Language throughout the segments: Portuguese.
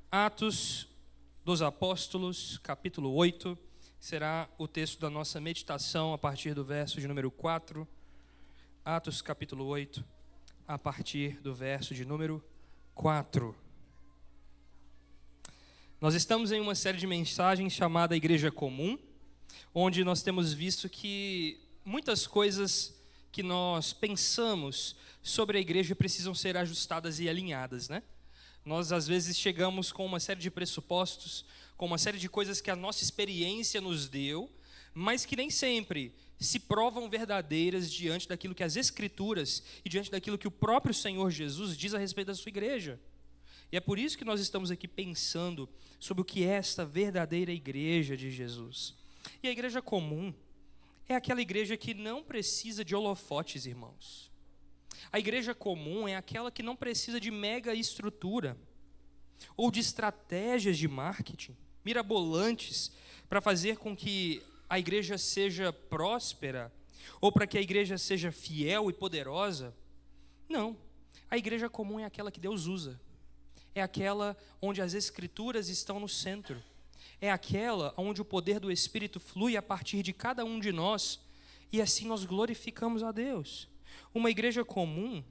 Atos dos Apóstolos, capítulo 8, será o texto da nossa meditação a partir do verso de número 4. Atos, capítulo 8, a partir do verso de número 4. Nós estamos em uma série de mensagens chamada Igreja Comum, onde nós temos visto que muitas coisas que nós pensamos sobre a igreja precisam ser ajustadas e alinhadas, né? Nós, às vezes, chegamos com uma série de pressupostos, com uma série de coisas que a nossa experiência nos deu, mas que nem sempre se provam verdadeiras diante daquilo que as Escrituras e diante daquilo que o próprio Senhor Jesus diz a respeito da sua igreja. E é por isso que nós estamos aqui pensando sobre o que é esta verdadeira igreja de Jesus. E a igreja comum é aquela igreja que não precisa de holofotes, irmãos. A igreja comum é aquela que não precisa de mega estrutura ou de estratégias de marketing mirabolantes para fazer com que a igreja seja próspera ou para que a igreja seja fiel e poderosa. Não, a igreja comum é aquela que Deus usa. É aquela onde as Escrituras estão no centro. É aquela onde o poder do Espírito flui a partir de cada um de nós e assim nós glorificamos a Deus. Uma igreja comum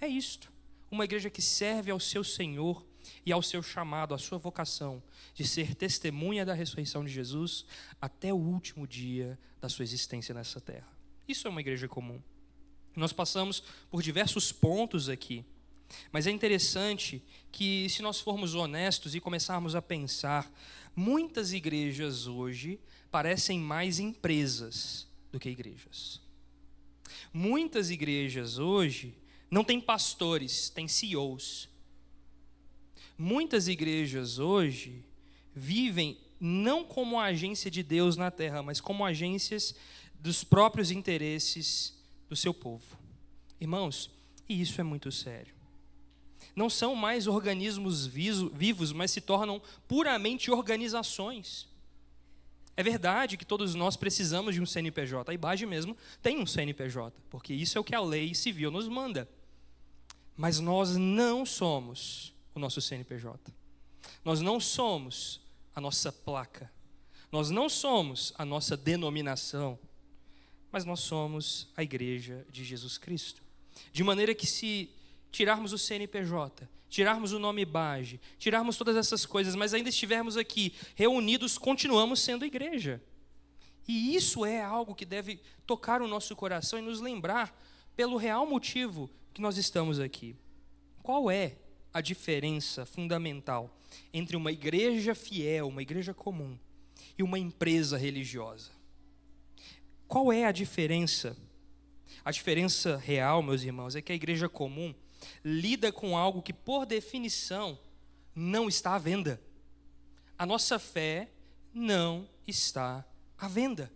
é isto, uma igreja que serve ao seu Senhor e ao seu chamado, à sua vocação de ser testemunha da ressurreição de Jesus até o último dia da sua existência nessa terra. Isso é uma igreja comum. Nós passamos por diversos pontos aqui, mas é interessante que, se nós formos honestos e começarmos a pensar, muitas igrejas hoje parecem mais empresas do que igrejas. Muitas igrejas hoje não têm pastores, têm CEOs. Muitas igrejas hoje vivem não como agência de Deus na terra, mas como agências dos próprios interesses do seu povo. Irmãos, e isso é muito sério. Não são mais organismos vivos, mas se tornam puramente organizações. É verdade que todos nós precisamos de um CNPJ. A IBAGE mesmo tem um CNPJ, porque isso é o que a lei civil nos manda. Mas nós não somos o nosso CNPJ. Nós não somos a nossa placa. Nós não somos a nossa denominação. Mas nós somos a igreja de Jesus Cristo. De maneira que, se tirarmos o CNPJ, tirarmos o nome IBAGE, tirarmos todas essas coisas, mas ainda estivermos aqui reunidos, continuamos sendo igreja. E isso é algo que deve tocar o nosso coração e nos lembrar pelo real motivo que nós estamos aqui. Qual é a diferença fundamental entre uma igreja fiel, uma igreja comum, e uma empresa religiosa? Qual é a diferença? A diferença real, meus irmãos, é que a igreja comum lida com algo que, por definição, não está à venda. A nossa fé não está à venda.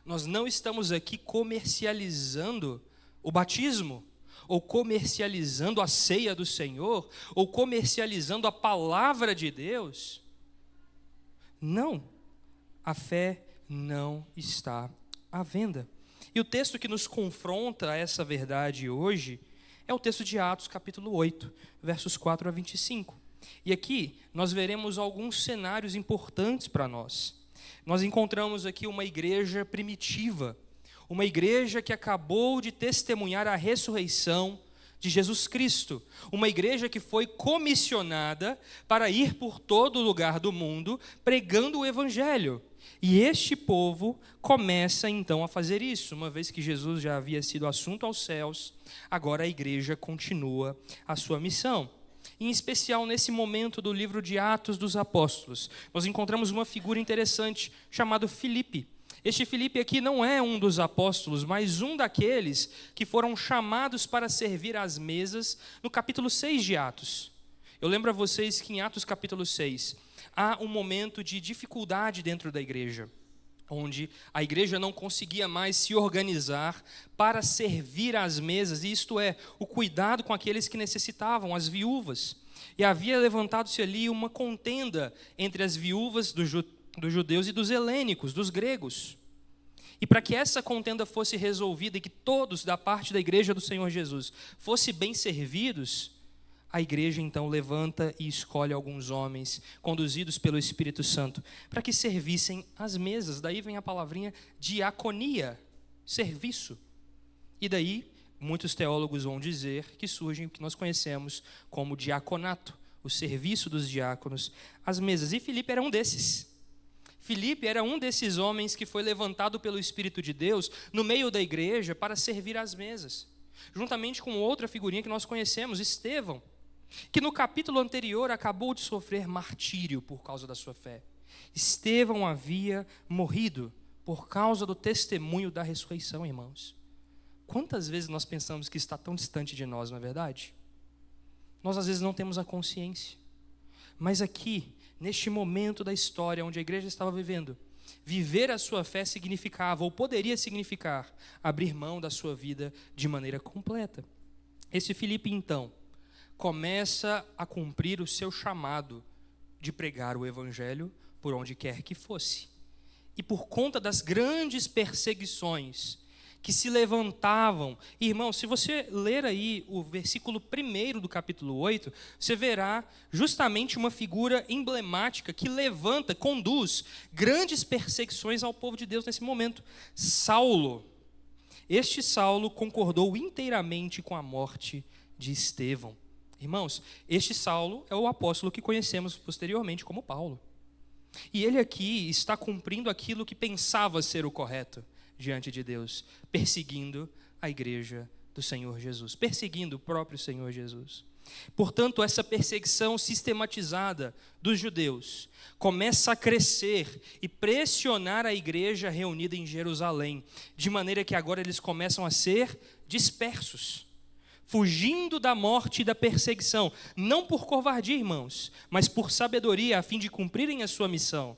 Nós não estamos aqui comercializando o batismo, ou comercializando a ceia do Senhor, ou comercializando a palavra de Deus. Não, a fé não está à venda. E o texto que nos confronta a essa verdade hoje é o texto de Atos, capítulo 8, versos 4 a 25. E aqui nós veremos alguns cenários importantes para nós. Nós encontramos aqui uma igreja primitiva, uma igreja que acabou de testemunhar a ressurreição de Jesus Cristo, uma igreja que foi comissionada para ir por todo lugar do mundo pregando o evangelho. E este povo começa então a fazer isso, uma vez que Jesus já havia sido assunto aos céus, agora a igreja continua a sua missão. Em especial nesse momento do livro de Atos dos Apóstolos, nós encontramos uma figura interessante chamada Filipe. Este Filipe aqui não é um dos apóstolos, mas um daqueles que foram chamados para servir às mesas no capítulo 6 de Atos. Eu lembro a vocês que em Atos capítulo 6, há um momento de dificuldade dentro da igreja, onde a igreja não conseguia mais se organizar para servir às mesas, isto é, o cuidado com aqueles que necessitavam, as viúvas. E havia levantado-se ali uma contenda entre as viúvas dos judeus e dos helênicos, dos gregos. E para que essa contenda fosse resolvida e que todos da parte da igreja do Senhor Jesus fossem bem servidos, a igreja então levanta e escolhe alguns homens, conduzidos pelo Espírito Santo, para que servissem às mesas. Daí vem a palavrinha diaconia, serviço. E daí, muitos teólogos vão dizer que surge o que nós conhecemos como diaconato, o serviço dos diáconos às mesas. E Filipe era um desses. Filipe era um desses homens que foi levantado pelo Espírito de Deus no meio da igreja para servir às mesas. Juntamente com outra figurinha que nós conhecemos, Estevão, que no capítulo anterior acabou de sofrer martírio por causa da sua fé. Estevão havia morrido por causa do testemunho da ressurreição, irmãos. Quantas vezes nós pensamos que está tão distante de nós, não é verdade? Nós às vezes não temos a consciência. Mas aqui, neste momento da história onde a igreja estava vivendo, viver a sua fé significava, ou poderia significar, abrir mão da sua vida de maneira completa. Esse Filipe, então, começa a cumprir o seu chamado de pregar o evangelho por onde quer que fosse. E por conta das grandes perseguições que se levantavam, irmão, se você ler aí o versículo 1 do capítulo 8, você verá justamente uma figura emblemática que levanta, conduz grandes perseguições ao povo de Deus nesse momento. Saulo. Este Saulo concordou inteiramente com a morte de Estevão. Irmãos, este Saulo é o apóstolo que conhecemos posteriormente como Paulo. E ele aqui está cumprindo aquilo que pensava ser o correto diante de Deus, perseguindo a igreja do Senhor Jesus, perseguindo o próprio Senhor Jesus. Portanto, essa perseguição sistematizada dos judeus começa a crescer e pressionar a igreja reunida em Jerusalém, de maneira que agora eles começam a ser dispersos, fugindo da morte e da perseguição, não por covardia, irmãos, mas por sabedoria, a fim de cumprirem a sua missão.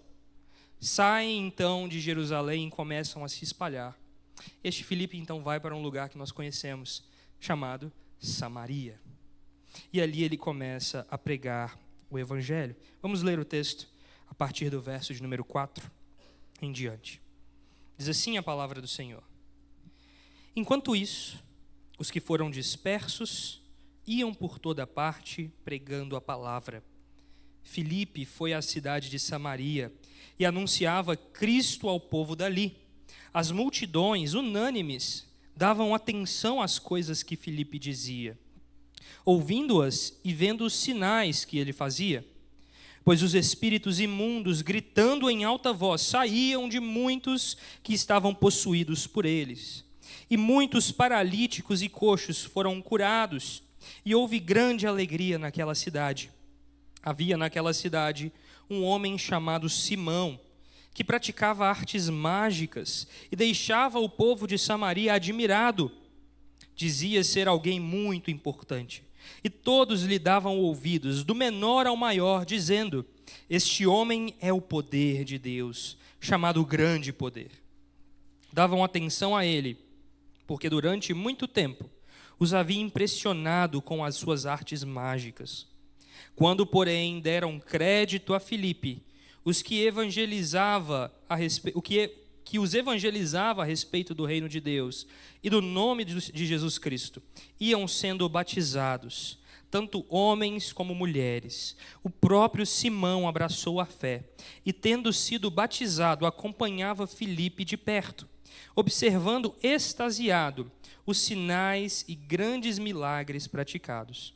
Saem então de Jerusalém e começam a se espalhar. Este Filipe então vai para um lugar que nós conhecemos, chamado Samaria. E ali ele começa a pregar o evangelho. Vamos ler o texto a partir do verso de número 4 em diante. Diz assim a palavra do Senhor: Enquanto isso, os que foram dispersos iam por toda parte pregando a palavra. Filipe foi à cidade de Samaria e anunciava Cristo ao povo dali. As multidões, unânimes, davam atenção às coisas que Filipe dizia, ouvindo-as e vendo os sinais que ele fazia. Pois os espíritos imundos, gritando em alta voz, saíam de muitos que estavam possuídos por eles. E muitos paralíticos e coxos foram curados, e houve grande alegria naquela cidade. Havia naquela cidade um homem chamado Simão, que praticava artes mágicas e deixava o povo de Samaria admirado. Dizia ser alguém muito importante, e todos lhe davam ouvidos, do menor ao maior, dizendo: Este homem é o poder de Deus, chamado Grande Poder. Davam atenção a ele, porque durante muito tempo os havia impressionado com as suas artes mágicas. Quando, porém, deram crédito a Filipe, os que os evangelizava a respeito do reino de Deus e do nome de Jesus Cristo, iam sendo batizados, tanto homens como mulheres. O próprio Simão abraçou a fé e, tendo sido batizado, acompanhava Filipe de perto, observando extasiado os sinais e grandes milagres praticados.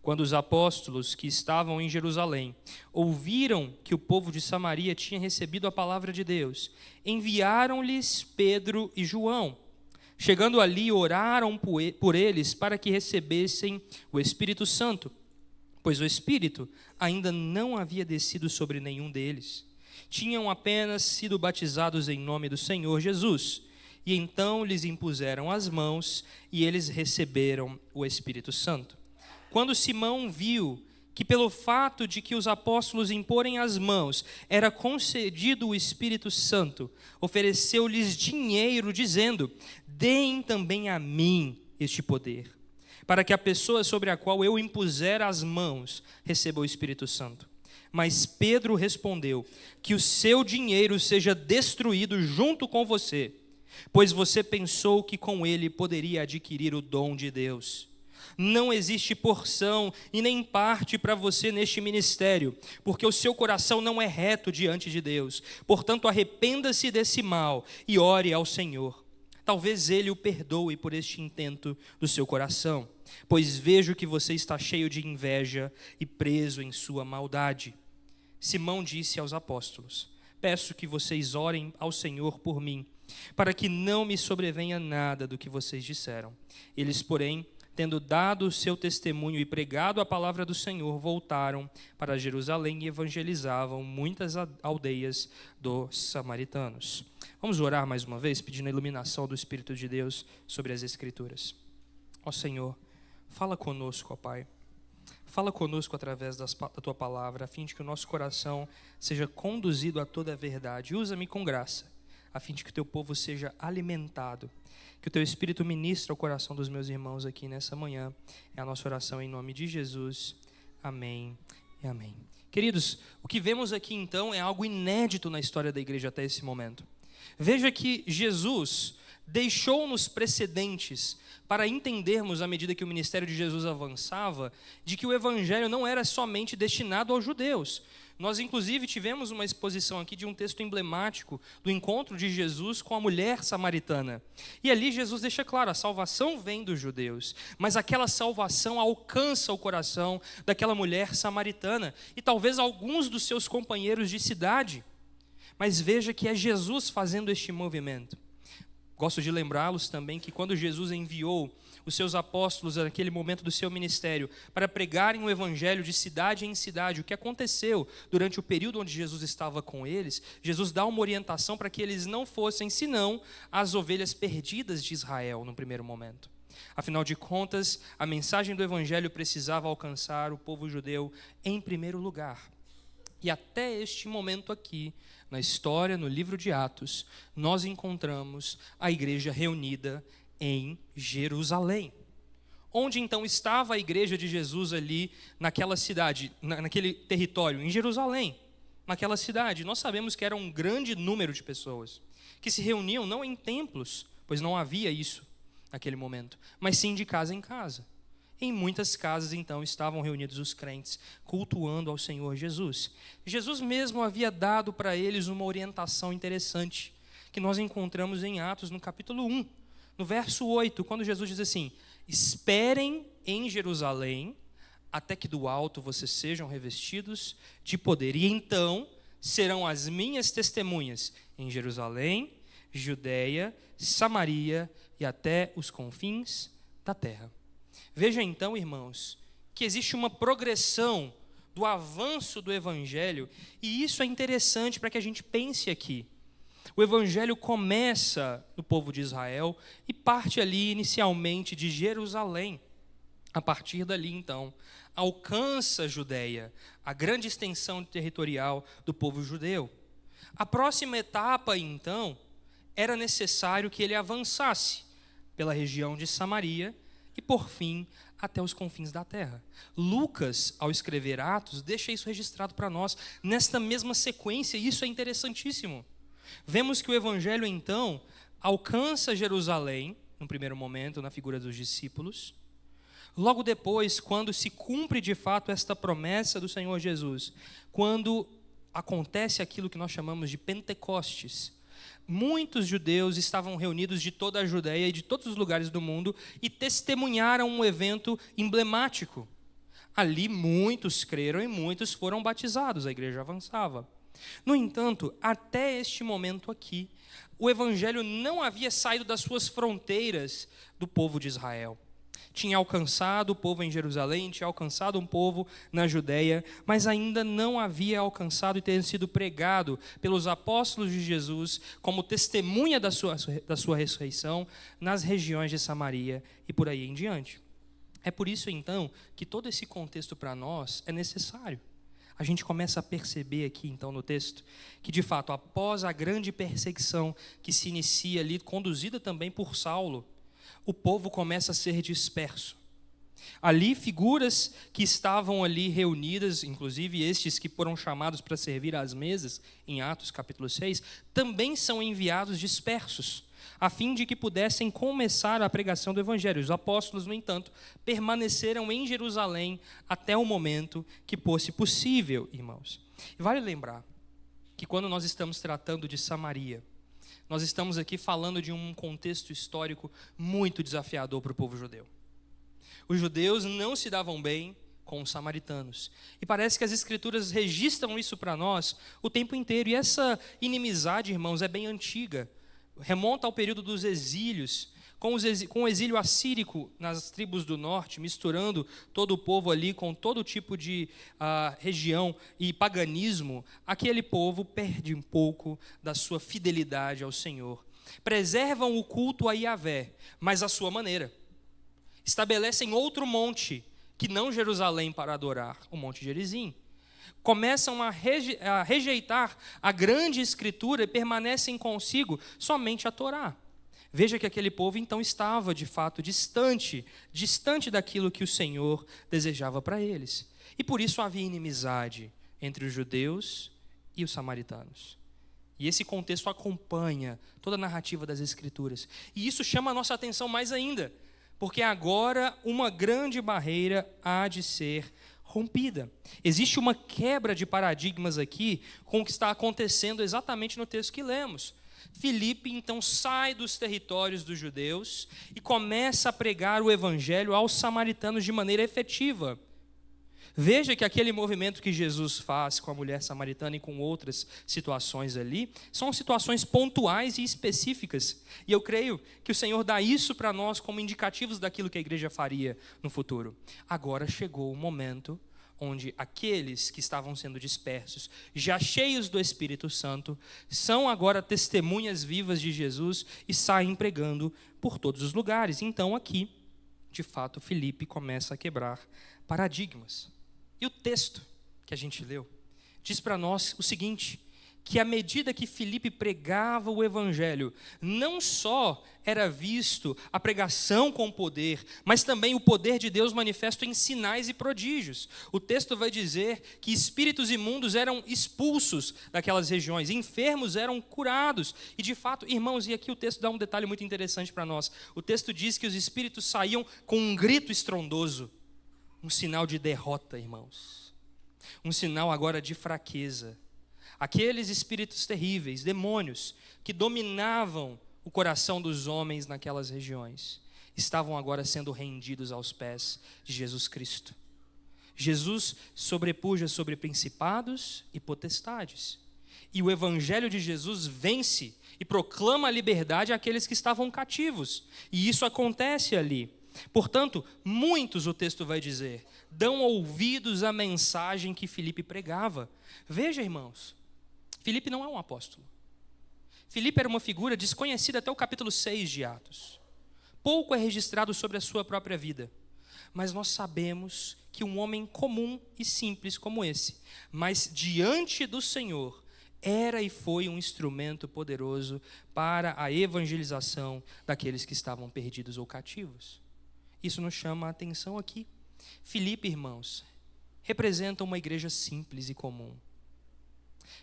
Quando os apóstolos que estavam em Jerusalém ouviram que o povo de Samaria tinha recebido a palavra de Deus, enviaram-lhes Pedro e João. Chegando ali, oraram por eles para que recebessem o Espírito Santo, pois o Espírito ainda não havia descido sobre nenhum deles. Tinham apenas sido batizados em nome do Senhor Jesus. E então lhes impuseram as mãos e eles receberam o Espírito Santo. Quando Simão viu que pelo fato de que os apóstolos imporem as mãos era concedido o Espírito Santo, ofereceu-lhes dinheiro, dizendo: Deem também a mim este poder, para que a pessoa sobre a qual eu impuser as mãos receba o Espírito Santo. Mas Pedro respondeu: Que o seu dinheiro seja destruído junto com você, pois você pensou que com ele poderia adquirir o dom de Deus. Não existe porção e nem parte para você neste ministério, porque o seu coração não é reto diante de Deus. Portanto, arrependa-se desse mal e ore ao Senhor. Talvez Ele o perdoe por este intento do seu coração, pois vejo que você está cheio de inveja e preso em sua maldade. Simão disse aos apóstolos: peço que vocês orem ao Senhor por mim, para que não me sobrevenha nada do que vocês disseram. Eles, porém, tendo dado o seu testemunho e pregado a palavra do Senhor, voltaram para Jerusalém e evangelizavam muitas aldeias dos samaritanos. Vamos orar mais uma vez, pedindo a iluminação do Espírito de Deus sobre as Escrituras. Ó Senhor, fala conosco, ó Pai. Fala conosco através da Tua palavra, a fim de que o nosso coração seja conduzido a toda a verdade. Usa-me com graça, a fim de que o Teu povo seja alimentado. Que o Teu Espírito ministre ao coração dos meus irmãos aqui nessa manhã. É a nossa oração em nome de Jesus. Amém e amém. Queridos, o que vemos aqui então é algo inédito na história da igreja até esse momento. Veja que Jesus deixou-nos precedentes para entendermos, à medida que o ministério de Jesus avançava, de que o evangelho não era somente destinado aos judeus. Nós, inclusive, tivemos uma exposição aqui de um texto emblemático do encontro de Jesus com a mulher samaritana. E ali Jesus deixa claro, a salvação vem dos judeus, mas aquela salvação alcança o coração daquela mulher samaritana e talvez alguns dos seus companheiros de cidade. Mas veja que é Jesus fazendo este movimento. Gosto de lembrá-los também que quando Jesus enviou os seus apóstolos naquele momento do seu ministério para pregarem o evangelho de cidade em cidade, o que aconteceu durante o período onde Jesus estava com eles, Jesus dá uma orientação para que eles não fossem senão as ovelhas perdidas de Israel no primeiro momento. Afinal de contas, a mensagem do evangelho precisava alcançar o povo judeu em primeiro lugar. E até este momento aqui, na história, no livro de Atos, nós encontramos a igreja reunida em Jerusalém. Onde então estava a igreja de Jesus ali naquela cidade, naquele território? Em Jerusalém, naquela cidade. Nós sabemos que era um grande número de pessoas que se reuniam não em templos, pois não havia isso naquele momento, mas sim de casa em casa. Em muitas casas, então, estavam reunidos os crentes, cultuando ao Senhor Jesus. Jesus mesmo havia dado para eles uma orientação interessante, que nós encontramos em Atos, no capítulo 1, no verso 8, quando Jesus diz assim: esperem em Jerusalém, até que do alto vocês sejam revestidos de poder, e então serão as minhas testemunhas em Jerusalém, Judeia, Samaria e até os confins da terra. Veja então, irmãos, que existe uma progressão do avanço do evangelho, e isso é interessante para que a gente pense aqui. O evangelho começa no povo de Israel e parte ali inicialmente de Jerusalém. A partir dali, então, alcança a Judeia, a grande extensão territorial do povo judeu. A próxima etapa, então, era necessário que ele avançasse pela região de Samaria e, por fim, até os confins da terra. Lucas, ao escrever Atos, deixa isso registrado para nós nesta mesma sequência, e isso é interessantíssimo. Vemos que o evangelho, então, alcança Jerusalém, no primeiro momento, na figura dos discípulos. Logo depois, quando se cumpre de fato esta promessa do Senhor Jesus, quando acontece aquilo que nós chamamos de Pentecostes, muitos judeus estavam reunidos de toda a Judeia e de todos os lugares do mundo e testemunharam um evento emblemático. Ali muitos creram e muitos foram batizados, a igreja avançava. No entanto, até este momento aqui, o evangelho não havia saído das suas fronteiras do povo de Israel. Tinha alcançado o povo em Jerusalém, tinha alcançado um povo na Judeia, mas ainda não havia alcançado e ter sido pregado pelos apóstolos de Jesus como testemunha da sua ressurreição nas regiões de Samaria e por aí em diante. É por isso, então, que todo esse contexto para nós é necessário. A gente começa a perceber aqui, então, no texto, que, de fato, após a grande perseguição que se inicia ali, conduzida também por Saulo, o povo começa a ser disperso. Ali, figuras que estavam ali reunidas, inclusive estes que foram chamados para servir às mesas, em Atos capítulo 6, também são enviados dispersos. a fim de que pudessem começar a pregação do evangelho. Os apóstolos, no entanto, permaneceram em Jerusalém até o momento que fosse possível, irmãos. E vale lembrar que quando nós estamos tratando de Samaria, nós estamos aqui falando de um contexto histórico muito desafiador para o povo judeu. Os judeus não se davam bem com os samaritanos. E parece que as escrituras registram isso para nós o tempo inteiro. E essa inimizade, irmãos, é bem antiga. Remonta ao período dos exílios, com o exílio assírico nas tribos do norte, misturando todo o povo ali com todo tipo de região e paganismo. Aquele povo perde um pouco da sua fidelidade ao Senhor. Preservam o culto a Yahvé, mas à sua maneira. Estabelecem outro monte, que não Jerusalém, para adorar, o Monte Gerizim. Começam a rejeitar a grande escritura e permanecem consigo somente a Torá. Veja que aquele povo então estava de fato distante daquilo que o Senhor desejava para eles. E por isso havia inimizade entre os judeus e os samaritanos. E esse contexto acompanha toda a narrativa das escrituras. E isso chama a nossa atenção mais ainda, porque agora uma grande barreira há de ser rompida. Existe uma quebra de paradigmas aqui com o que está acontecendo exatamente no texto que lemos. Filipe então sai dos territórios dos judeus e começa a pregar o evangelho aos samaritanos de maneira efetiva. Veja que aquele movimento que Jesus faz com a mulher samaritana e com outras situações ali, são situações pontuais e específicas. E eu creio que o Senhor dá isso para nós como indicativos daquilo que a igreja faria no futuro. Agora chegou o momento onde aqueles que estavam sendo dispersos, já cheios do Espírito Santo, são agora testemunhas vivas de Jesus e saem pregando por todos os lugares. Então aqui, de fato, Filipe começa a quebrar paradigmas. E o texto que a gente leu diz para nós o seguinte, que à medida que Filipe pregava o evangelho, não só era visto a pregação com poder, mas também o poder de Deus manifesto em sinais e prodígios. O texto vai dizer que espíritos imundos eram expulsos daquelas regiões, enfermos eram curados. E de fato, irmãos, e aqui o texto dá um detalhe muito interessante para nós. O texto diz que os espíritos saíam com um grito estrondoso. Um sinal de derrota, irmãos. Um sinal agora de fraqueza. Aqueles espíritos terríveis, demônios, que dominavam o coração dos homens naquelas regiões, estavam agora sendo rendidos aos pés de Jesus Cristo. Jesus sobrepuja sobre principados e potestades. E o evangelho de Jesus vence e proclama a liberdade àqueles que estavam cativos. E isso acontece ali. Portanto, muitos, o texto vai dizer, dão ouvidos à mensagem que Filipe pregava. Veja, irmãos, Filipe não é um apóstolo. Filipe era uma figura desconhecida até o capítulo 6 de Atos. Pouco é registrado sobre a sua própria vida. Mas nós sabemos que um homem comum e simples como esse, mas diante do Senhor, era e foi um instrumento poderoso para a evangelização daqueles que estavam perdidos ou cativos. Isso nos chama a atenção aqui. Filipe, irmãos, representa uma igreja simples e comum.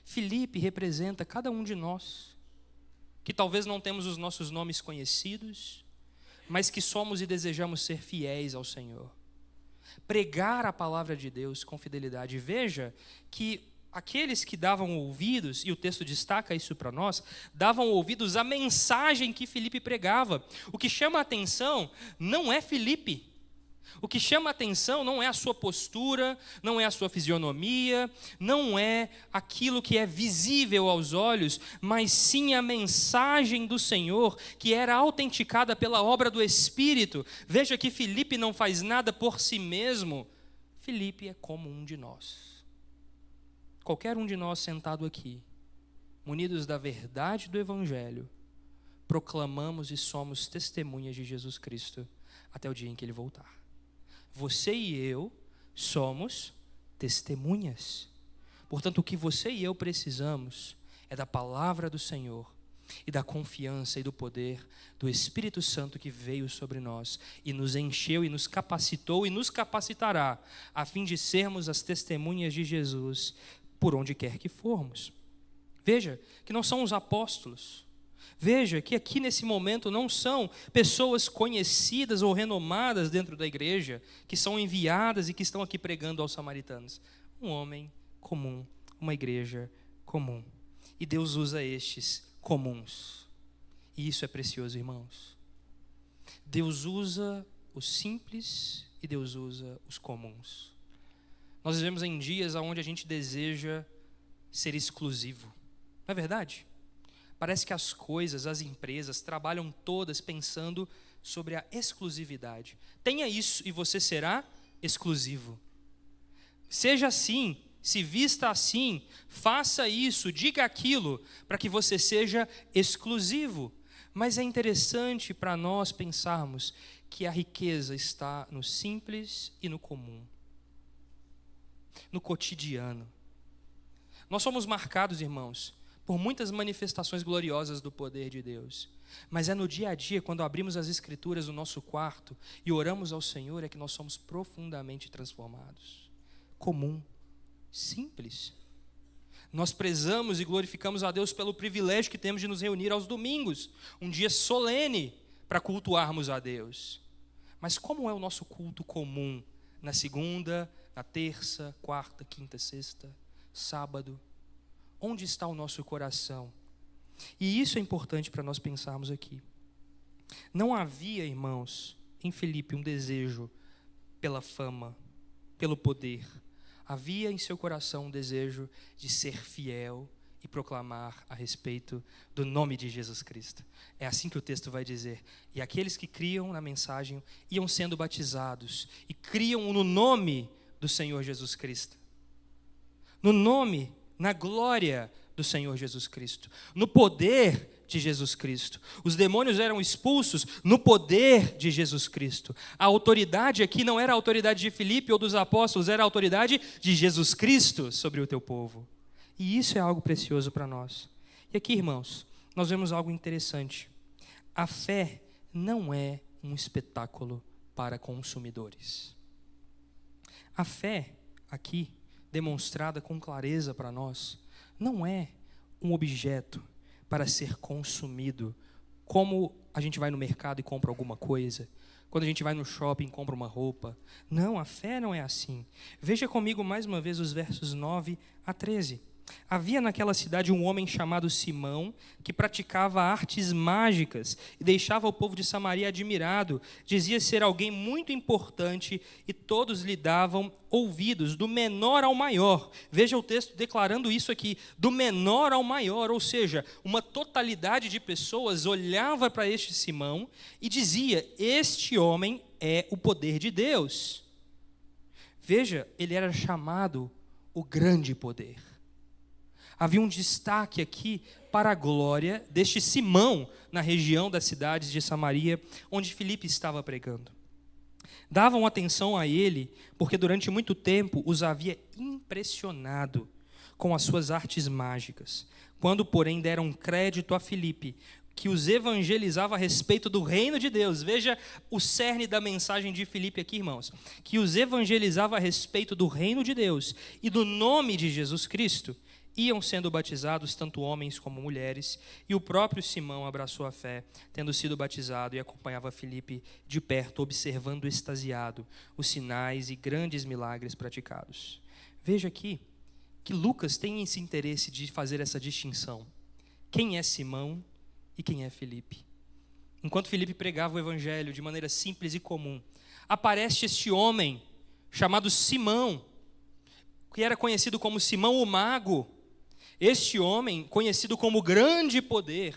Filipe representa cada um de nós, que talvez não temos os nossos nomes conhecidos, mas que somos e desejamos ser fiéis ao Senhor. Pregar a palavra de Deus com fidelidade. Veja que aqueles que davam ouvidos, e o texto destaca isso para nós, davam ouvidos à mensagem que Filipe pregava. O que chama a atenção não é Filipe. O que chama a atenção não é a sua postura, não é a sua fisionomia, não é aquilo que é visível aos olhos, mas sim a mensagem do Senhor, que era autenticada pela obra do Espírito. Veja que Filipe não faz nada por si mesmo. Filipe é como um de nós. Qualquer um de nós sentado aqui, munidos da verdade do Evangelho, proclamamos e somos testemunhas de Jesus Cristo até o dia em que Ele voltar. Você e eu somos testemunhas. Portanto, o que você e eu precisamos é da palavra do Senhor e da confiança e do poder do Espírito Santo que veio sobre nós e nos encheu e nos capacitou e nos capacitará a fim de sermos as testemunhas de Jesus por onde quer que formos. Veja que não são os apóstolos, Veja que aqui nesse momento não são pessoas conhecidas ou renomadas dentro da igreja, que são enviadas e que estão aqui pregando aos samaritanos. Um homem comum, uma igreja comum. E Deus usa estes comuns. E isso é precioso, irmãos. Deus usa os simples e Deus usa os comuns. Nós vivemos em dias onde a gente deseja ser exclusivo. Não é verdade? Parece que as coisas, as empresas, trabalham todas pensando sobre a exclusividade. Tenha isso e você será exclusivo. Seja assim, se vista assim, faça isso, diga aquilo, para que você seja exclusivo. Mas é interessante para nós pensarmos que a riqueza está no simples e no comum, no cotidiano. Nós somos marcados, irmãos, por muitas manifestações gloriosas do poder de Deus. Mas é no dia a dia, quando abrimos as Escrituras no nosso quarto e oramos ao Senhor, é que nós somos profundamente transformados. Comum, simples. Nós prezamos e glorificamos a Deus pelo privilégio que temos de nos reunir aos domingos, um dia solene para cultuarmos a Deus. Mas como é o nosso culto comum? Na segunda, na terça, quarta, quinta, sexta, sábado? Onde está o nosso coração? E isso é importante para nós pensarmos aqui. Não havia, irmãos, em Filipe um desejo pela fama, pelo poder. Havia em seu coração um desejo de ser fiel e proclamar a respeito do nome de Jesus Cristo. É assim que o texto vai dizer. E aqueles que criam na mensagem iam sendo batizados e criam no nome do Senhor Jesus Cristo. No nome, na glória do Senhor Jesus Cristo, no poder de Jesus Cristo. Os demônios eram expulsos no poder de Jesus Cristo. A autoridade aqui não era a autoridade de Filipe ou dos apóstolos, era a autoridade de Jesus Cristo sobre o teu povo. E isso é algo precioso para nós. E aqui, irmãos, nós vemos algo interessante. A fé não é um espetáculo para consumidores. A fé aqui, demonstrada com clareza para nós, não é um objeto para ser consumido, como a gente vai no mercado e compra alguma coisa, quando a gente vai no shopping e compra uma roupa. Não, a fé não é assim. Veja comigo mais uma vez os versos 9 a 13. Havia naquela cidade um homem chamado Simão, que praticava artes mágicas e deixava o povo de Samaria admirado. Dizia ser alguém muito importante e todos lhe davam ouvidos, do menor ao maior. Veja o texto declarando isso aqui, do menor ao maior, ou seja, uma totalidade de pessoas olhava para este Simão e dizia: este homem é o poder de Deus. Veja, ele era chamado o grande poder. Havia um destaque aqui para a glória deste Simão na região das cidades de Samaria, onde Filipe estava pregando. Davam atenção a ele, porque durante muito tempo os havia impressionado com as suas artes mágicas. Quando, porém, deram crédito a Filipe, que os evangelizava a respeito do reino de Deus. Veja o cerne da mensagem de Filipe aqui, irmãos. Que os evangelizava a respeito do reino de Deus e do nome de Jesus Cristo. Iam sendo batizados tanto homens como mulheres, e o próprio Simão abraçou a fé, tendo sido batizado, e acompanhava Filipe de perto, observando extasiado os sinais e grandes milagres praticados. Veja aqui que Lucas tem esse interesse de fazer essa distinção. Quem é Simão e quem é Filipe? Enquanto Filipe pregava o evangelho de maneira simples e comum, aparece este homem chamado Simão, que era conhecido como Simão o Mago. Este homem, conhecido como grande poder,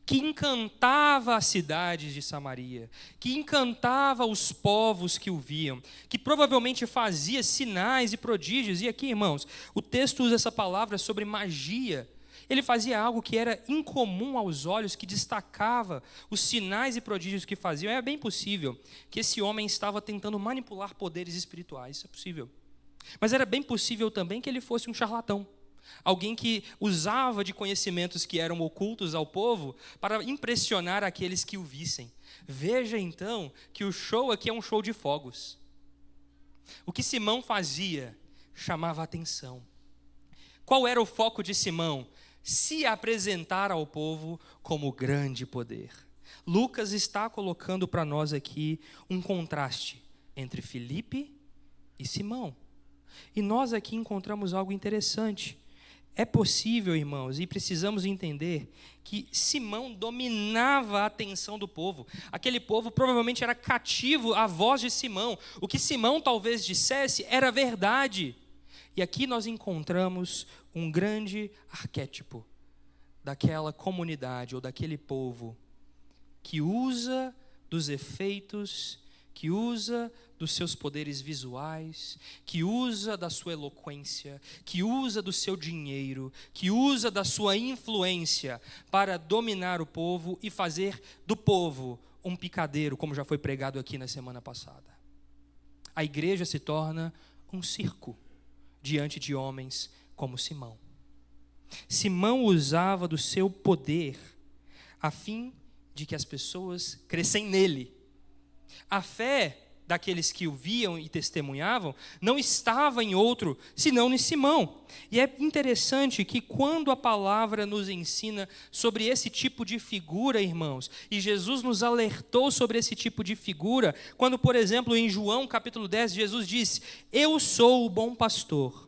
que encantava as cidades de Samaria, que encantava os povos que o viam, que provavelmente fazia sinais e prodígios. E aqui, irmãos, o texto usa essa palavra sobre magia. Ele fazia algo que era incomum aos olhos, que destacava os sinais e prodígios que faziam. É bem possível que esse homem estava tentando manipular poderes espirituais, isso é possível. Mas era bem possível também que ele fosse um charlatão. Alguém que usava de conhecimentos que eram ocultos ao povo para impressionar aqueles que o vissem. Veja então que o show aqui é um show de fogos. O que Simão fazia chamava a atenção. Qual era o foco de Simão? se apresentar ao povo como grande poder. Lucas está colocando para nós aqui um contraste entre Filipe e Simão. E nós aqui encontramos algo interessante. É possível, irmãos, e precisamos entender que Simão dominava a atenção do povo. Aquele povo provavelmente era cativo à voz de Simão. O que Simão talvez dissesse era verdade. E aqui nós encontramos um grande arquétipo daquela comunidade ou daquele povo que usa dos efeitos, que usa dos seus poderes visuais, que usa da sua eloquência, que usa do seu dinheiro, que usa da sua influência para dominar o povo e fazer do povo um picadeiro, como já foi pregado aqui na semana passada. A igreja se torna um circo diante de homens como Simão. Simão usava do seu poder a fim de que as pessoas crescem nele. A fé daqueles que o viam e testemunhavam não estava em outro, senão em Simão. E é interessante que quando a palavra nos ensina sobre esse tipo de figura, irmãos, e Jesus nos alertou sobre esse tipo de figura, quando, por exemplo, em João capítulo 10, Jesus disse: eu sou o bom pastor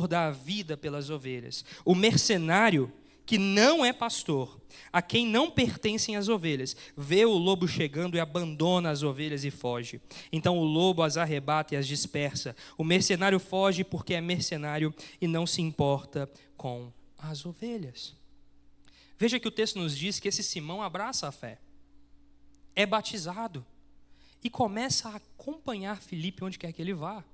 dá a vida pelas ovelhas. O mercenário, que não é pastor, a quem não pertencem as ovelhas, vê o lobo chegando e abandona as ovelhas e foge. Então o lobo as arrebata e as dispersa. O mercenário foge porque é mercenário e não se importa com as ovelhas. Veja que o texto nos diz que esse Simão abraça a fé, é batizado e começa a acompanhar Filipe onde quer que ele vá.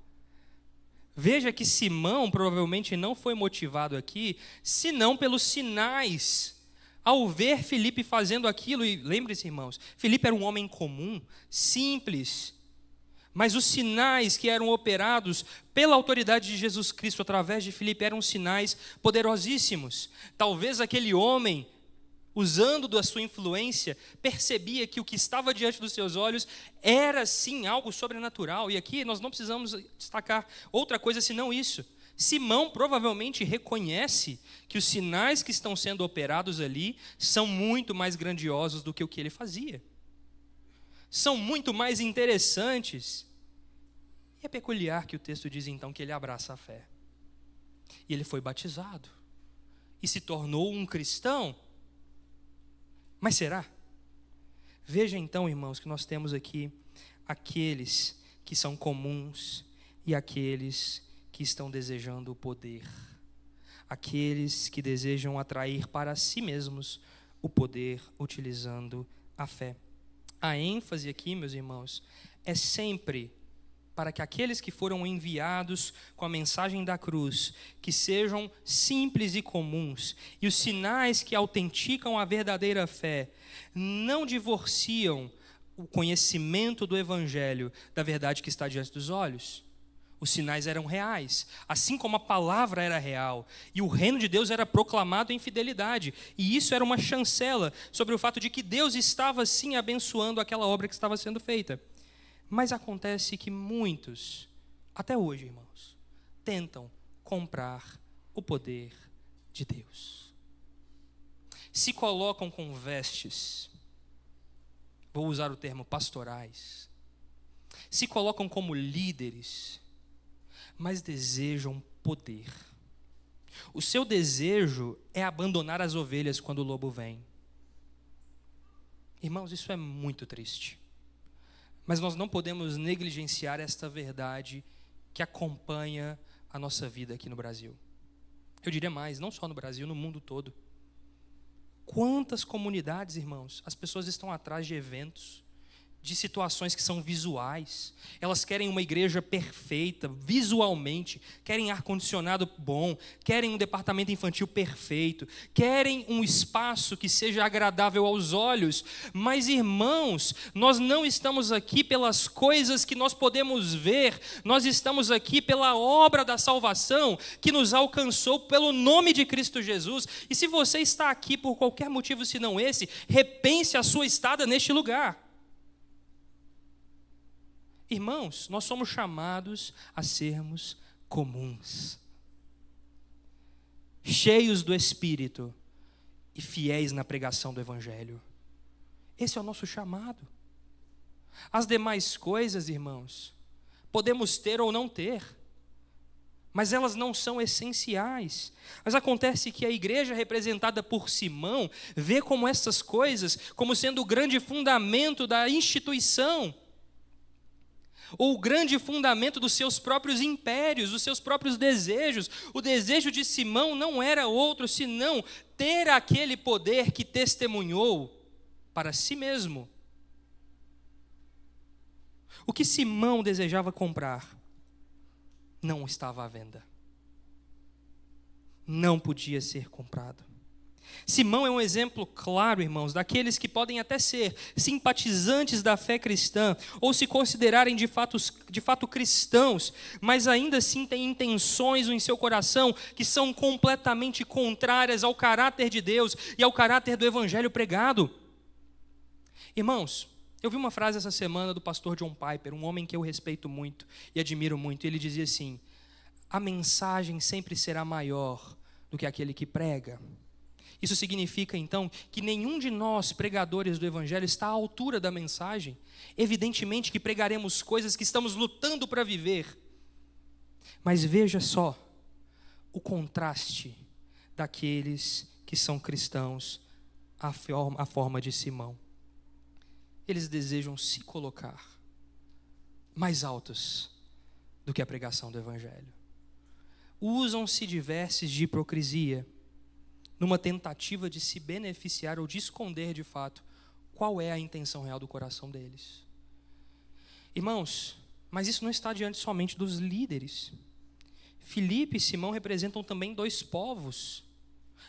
Veja que Simão provavelmente não foi motivado aqui, senão pelos sinais. Ao ver Filipe fazendo aquilo, e lembre-se, irmãos, Filipe era um homem comum, simples, mas os sinais que eram operados pela autoridade de Jesus Cristo através de Filipe eram sinais poderosíssimos. Talvez aquele homem, usando da sua influência, percebia que o que estava diante dos seus olhos era sim algo sobrenatural. E aqui nós não precisamos destacar outra coisa senão isso. Simão provavelmente reconhece que os sinais que estão sendo operados ali são muito mais grandiosos do que o que ele fazia. São muito mais interessantes. E é peculiar que o texto diz então que ele abraça a fé. E ele foi batizado. E se tornou um cristão. Mas será? Veja então, irmãos, que nós temos aqui aqueles que são comuns e aqueles que estão desejando o poder. Aqueles que desejam atrair para si mesmos o poder utilizando a fé. A ênfase aqui, meus irmãos, é sempre para que aqueles que foram enviados com a mensagem da cruz, que sejam simples e comuns, e os sinais que autenticam a verdadeira fé, não divorciam o conhecimento do Evangelho da verdade que está diante dos olhos. Os sinais eram reais, assim como a palavra era real, e o reino de Deus era proclamado em fidelidade, e isso era uma chancela sobre o fato de que Deus estava sim abençoando aquela obra que estava sendo feita. Mas acontece que muitos, até hoje, irmãos, tentam comprar o poder de Deus. Se colocam com vestes, vou usar o termo pastorais, se colocam como líderes, mas desejam poder. O seu desejo é abandonar as ovelhas quando o lobo vem. Irmãos, isso é muito triste. Mas nós não podemos negligenciar esta verdade que acompanha a nossa vida aqui no Brasil. Eu diria mais, não só no Brasil, no mundo todo. Quantas comunidades, irmãos, as pessoas estão atrás de eventos, de situações que são visuais. Elas querem uma igreja perfeita, visualmente, querem ar-condicionado bom, querem um departamento infantil perfeito, querem um espaço que seja agradável aos olhos. Mas, irmãos, nós não estamos aqui pelas coisas que nós podemos ver, nós estamos aqui pela obra da salvação que nos alcançou pelo nome de Cristo Jesus. E se você está aqui por qualquer motivo senão esse, repense a sua estada neste lugar. Irmãos, nós somos chamados a sermos comuns. cheios do Espírito e fiéis na pregação do Evangelho. Esse é o nosso chamado. As demais coisas, irmãos, podemos ter ou não ter, mas elas não são essenciais. Mas acontece que a igreja representada por Simão vê como essas coisas como sendo o grande fundamento da instituição, ou o grande fundamento dos seus próprios impérios, dos seus próprios desejos. O desejo de Simão não era outro senão ter aquele poder que testemunhou para si mesmo. O que Simão desejava comprar não estava à venda. Não podia ser comprado. Simão é um exemplo claro, irmãos, daqueles que podem até ser simpatizantes da fé cristã, ou se considerarem de fato cristãos, mas ainda assim têm intenções em seu coração que são completamente contrárias ao caráter de Deus e ao caráter do evangelho pregado. Irmãos, eu vi uma frase essa semana do pastor John Piper, um homem que eu respeito muito e admiro muito, e ele dizia assim: a mensagem sempre será maior do que aquele que prega. Isso significa, então, que nenhum de nós, pregadores do Evangelho, está à altura da mensagem. Evidentemente que pregaremos coisas que estamos lutando para viver. Mas veja só o contraste daqueles que são cristãos, a forma de Simão. Eles desejam se colocar mais altos do que a pregação do Evangelho. Usam-se de vestes de hipocrisia, numa tentativa de se beneficiar ou de esconder de fato qual é a intenção real do coração deles. Irmãos, mas isso não está diante somente dos líderes. Filipe e Simão representam também dois povos,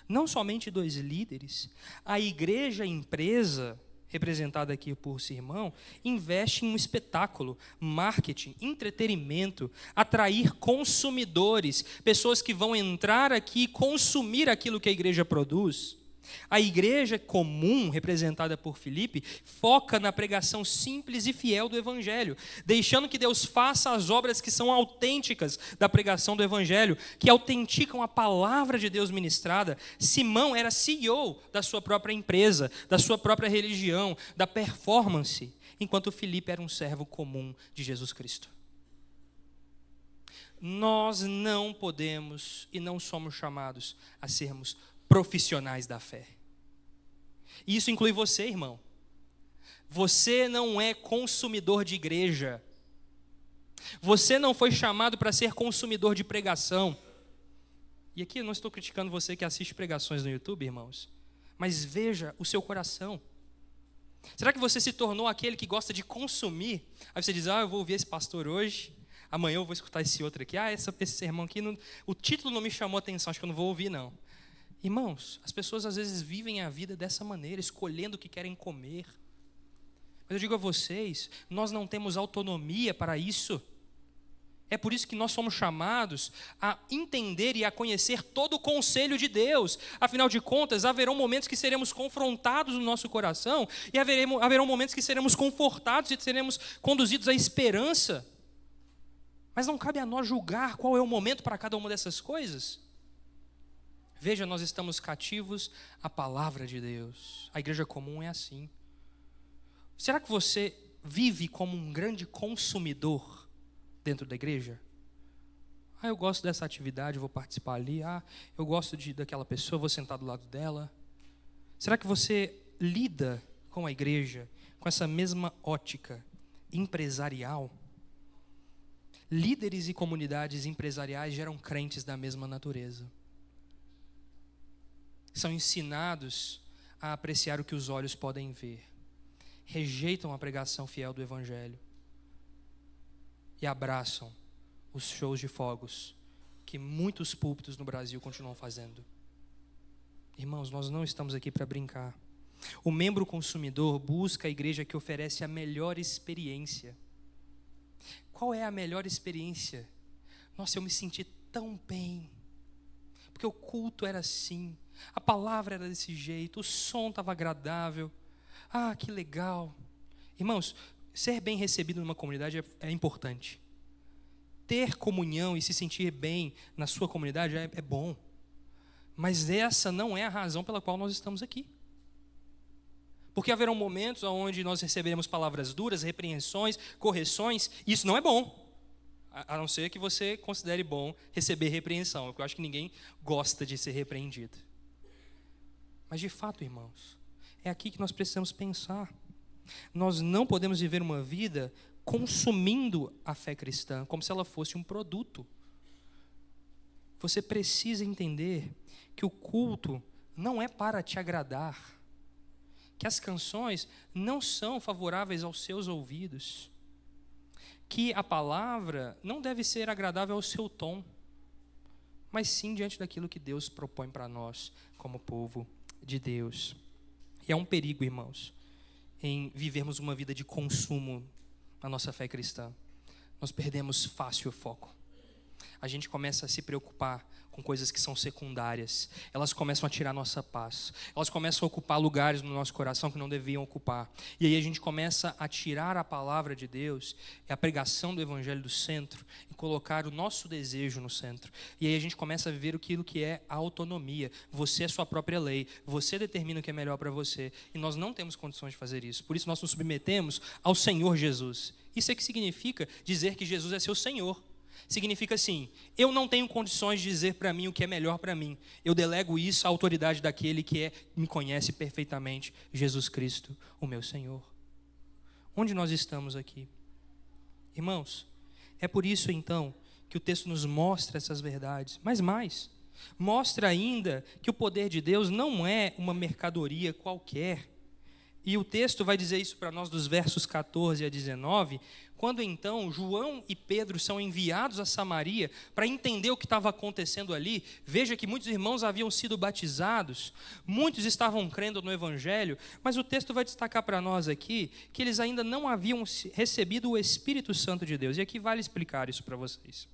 não somente dois líderes. A igreja, a empresa, representada aqui por Simão, investe em um espetáculo, marketing, entretenimento, atrair consumidores, pessoas que vão entrar aqui e consumir aquilo que a igreja produz. A igreja comum, representada por Filipe, foca na pregação simples e fiel do Evangelho, deixando que Deus faça as obras que são autênticas da pregação do Evangelho, que autenticam a palavra de Deus ministrada. Simão era CEO da sua própria empresa, da sua própria religião, da performance, enquanto Filipe era um servo comum de Jesus Cristo. Nós não podemos e não somos chamados a sermos profissionais da fé. E isso inclui você, irmão. Você não é consumidor de igreja. Você não foi chamado para ser consumidor de pregação. E aqui eu não estou criticando você que assiste pregações no YouTube, irmãos, mas veja o seu coração. Será que você se tornou aquele que gosta de consumir? Aí você diz: eu vou ouvir esse pastor hoje, amanhã eu vou escutar esse outro aqui. Esse sermão aqui, o título não me chamou a atenção, acho que eu não vou ouvir não. Irmãos, as pessoas às vezes vivem a vida dessa maneira, escolhendo o que querem comer. Mas eu digo a vocês, nós não temos autonomia para isso. É por isso que nós somos chamados a entender e a conhecer todo o conselho de Deus. Afinal de contas, haverão momentos que seremos confrontados no nosso coração e haverão momentos que seremos confortados e seremos conduzidos à esperança. Mas não cabe a nós julgar qual é o momento para cada uma dessas coisas. Veja, nós estamos cativos à palavra de Deus. A igreja comum é assim. Será que você vive como um grande consumidor dentro da igreja? Eu gosto dessa atividade, vou participar ali. Eu gosto daquela pessoa, vou sentar do lado dela. Será que você lida com a igreja com essa mesma ótica empresarial? Líderes e comunidades empresariais geram crentes da mesma natureza. São ensinados a apreciar o que os olhos podem ver, rejeitam a pregação fiel do Evangelho e abraçam os shows de fogos que muitos púlpitos no Brasil continuam fazendo. Irmãos, nós não estamos aqui para brincar. O membro consumidor busca a igreja que oferece a melhor experiência. Qual é a melhor experiência? Nossa, eu me senti tão bem, porque o culto era assim, a palavra era desse jeito, o som estava agradável. Que legal. Irmãos, ser bem recebido numa comunidade é importante. Ter comunhão e se sentir bem na sua comunidade é bom. Mas essa não é a razão pela qual nós estamos aqui. Porque haverão momentos onde nós receberemos palavras duras, repreensões, correções, e isso não é bom. A não ser que você considere bom receber repreensão, porque eu acho que ninguém gosta de ser repreendido. Mas de fato, irmãos, é aqui que nós precisamos pensar. Nós não podemos viver uma vida consumindo a fé cristã, como se ela fosse um produto. Você precisa entender que o culto não é para te agradar, que as canções não são favoráveis aos seus ouvidos, que a palavra não deve ser agradável ao seu tom, mas sim diante daquilo que Deus propõe para nós como povo de Deus. E é um perigo, irmãos, em vivermos uma vida de consumo na nossa fé cristã. Nós perdemos fácil o foco. A gente começa a se preocupar com coisas que são secundárias. Elas começam a tirar nossa paz. Elas começam a ocupar lugares no nosso coração que não deviam ocupar. E aí a gente começa a tirar a palavra de Deus, a pregação do Evangelho do centro, e colocar o nosso desejo no centro. E aí a gente começa a viver aquilo que é a autonomia. Você é sua própria lei. Você determina o que é melhor para você. E nós não temos condições de fazer isso. Por isso nós nos submetemos ao Senhor Jesus. Isso é que significa dizer que Jesus é seu Senhor. Significa assim, eu não tenho condições de dizer para mim o que é melhor para mim. Eu delego isso à autoridade daquele que me conhece perfeitamente, Jesus Cristo, o meu Senhor. Onde nós estamos aqui? Irmãos, é por isso então que o texto nos mostra essas verdades. Mas mais, mostra ainda que o poder de Deus não é uma mercadoria qualquer. E o texto vai dizer isso para nós dos versos 14 a 19, quando então João e Pedro são enviados a Samaria para entender o que estava acontecendo ali. Veja que muitos irmãos haviam sido batizados, muitos estavam crendo no Evangelho, mas o texto vai destacar para nós aqui que eles ainda não haviam recebido o Espírito Santo de Deus. E aqui vale explicar isso para vocês.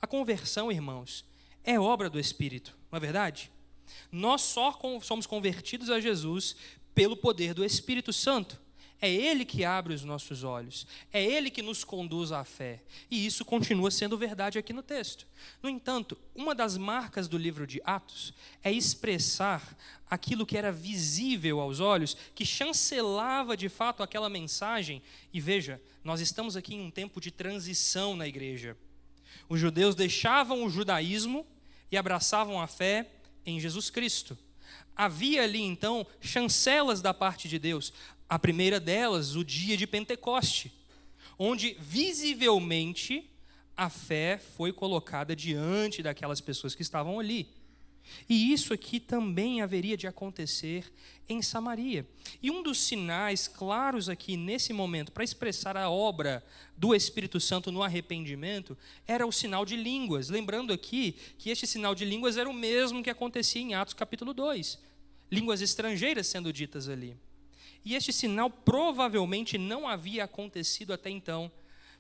A conversão, irmãos, é obra do Espírito, não é verdade? Nós só somos convertidos a Jesus pelo poder do Espírito Santo. É Ele que abre os nossos olhos, é Ele que nos conduz à fé, e isso continua sendo verdade aqui no texto. No entanto, uma das marcas do livro de Atos é expressar aquilo que era visível aos olhos, que chancelava de fato aquela mensagem. E veja, nós estamos aqui em um tempo de transição na igreja. Os judeus deixavam o judaísmo e abraçavam a fé em Jesus Cristo. Havia ali então chancelas da parte de Deus. A primeira delas, o dia de Pentecoste, onde visivelmente a fé foi colocada diante daquelas pessoas que estavam ali. E isso aqui também haveria de acontecer em Samaria. E um dos sinais claros aqui nesse momento para expressar a obra do Espírito Santo no arrependimento era o sinal de línguas. Lembrando aqui que este sinal de línguas era o mesmo que acontecia em Atos capítulo 2. Línguas estrangeiras sendo ditas ali. E este sinal provavelmente não havia acontecido até então,